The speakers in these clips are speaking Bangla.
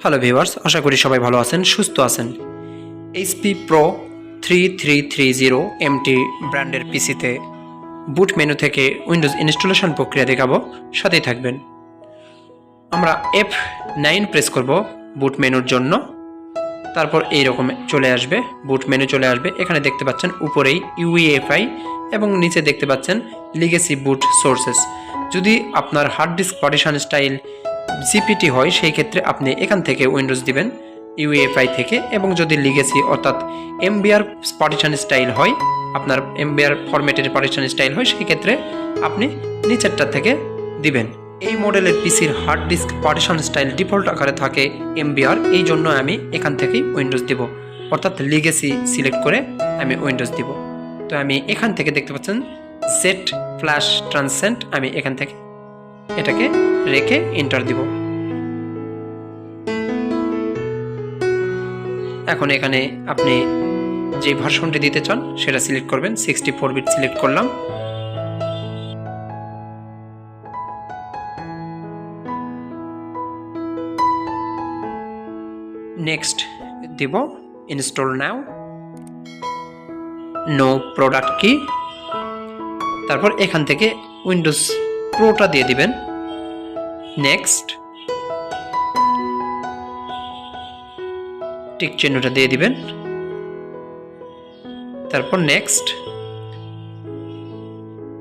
হ্যালো ভিউয়ার্স, আশা করি সবাই ভালো আছেন, সুস্থ আছেন। এইচপি প্রো 3330 MT ব্র্যান্ডের পিসিতে বুট মেনু থেকে উইন্ডোজ ইনস্টলেশন প্রক্রিয়া দেখাবো, সাথেই থাকবেন। আমরা F9 প্রেস করব বুট মেনুর জন্য। তারপর এইরকম চলে আসবে, বুট মেনু চলে আসবে। এখানে দেখতে পাচ্ছেন উপরেই UEFI এবং নিচে দেখতে পাচ্ছেন লিগেসি বুট সোর্সেস। যদি আপনার hard disk partition style GPT হয় সেই ক্ষেত্রে আপনি এখান থেকে উইন্ডোজ দিবেন UEFI থেকে, এবং যদি লিগেসি অর্থাৎ MBR পার্টিশন স্টাইল হয়, আপনার MBR ফরম্যাটের পার্টিশন স্টাইল হয়, সেই ক্ষেত্রে আপনি নিচেরটা থেকে দিবেন। এই মডেলের পিসির hard disk partition style default আকারে থাকে MBR, এই জন্য আমি এখান থেকেই উইন্ডোজ দিব, অর্থাৎ লিগেসি সিলেক্ট করে আমি উইন্ডোজ দিব। তো আমি এখান থেকে দেখতে পাচ্ছেন সেট ফ্ল্যাশ ট্রান্সেন্ট, আমি এখান থেকে এটাকে রেখে এন্টার দিব। এখন এখানে আপনি যে ভার্সনটি দিতে চান সেটা সিলেক্ট করবেন। 64 বিট সিলেক্ট করলাম। নেক্সট দিব ইনস্টল নাও, নো প্রোডাক্ট কি, তারপর এখান থেকে উইন্ডোজ প্রোটা দিয়ে দিবেন। নেক্সট টিক চিহ্নটা দিয়ে দিবেন, তারপর নেক্সট।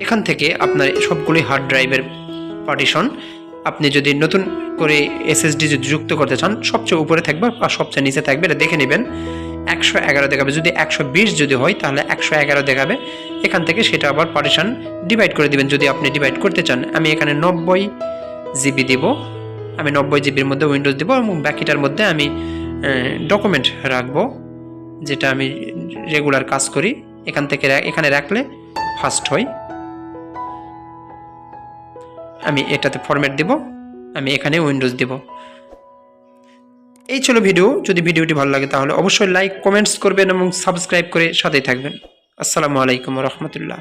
এখান থেকে আপনার সবগুলি হার্ড ড্রাইভের পার্টিশন, আপনি যদি নতুন করে SSD যদি যুক্ত করতে চান সবচেয়ে উপরে থাকবে আর সবচেয়ে নিচে থাকবে, এটা দেখে নেবেন। 111 দেখাবে, যদি 120 যদি হয় তাহলে 111 দেখাবে। এখান থেকে সেটা আবার পার্টিশন ডিভাইড করে দিবেন যদি আপনি ডিভাইড করতে চান। আমি এখানে 90 GB দিব, আমি 90 জিবির মধ্যে উইন্ডোজ দিব, এবং বাকিটার মধ্যে আমি ডকুমেন্ট রাখবো, যেটা আমি রেগুলার কাজ করি। এখান থেকে এখানে রাখলে ফাস্ট হয়। আমি এটাতে ফরম্যাট দিব, আমি এখানে উইন্ডোজ দিব। এই ছিল ভিডিও। যদি ভিডিওটি ভালো লাগে তাহলে অবশ্যই লাইক কমেন্টস করবেন এবং সাবস্ক্রাইব করে সাথেই থাকবেন। আসসালামু আলাইকুম ওয়া রাহমাতুল্লাহ।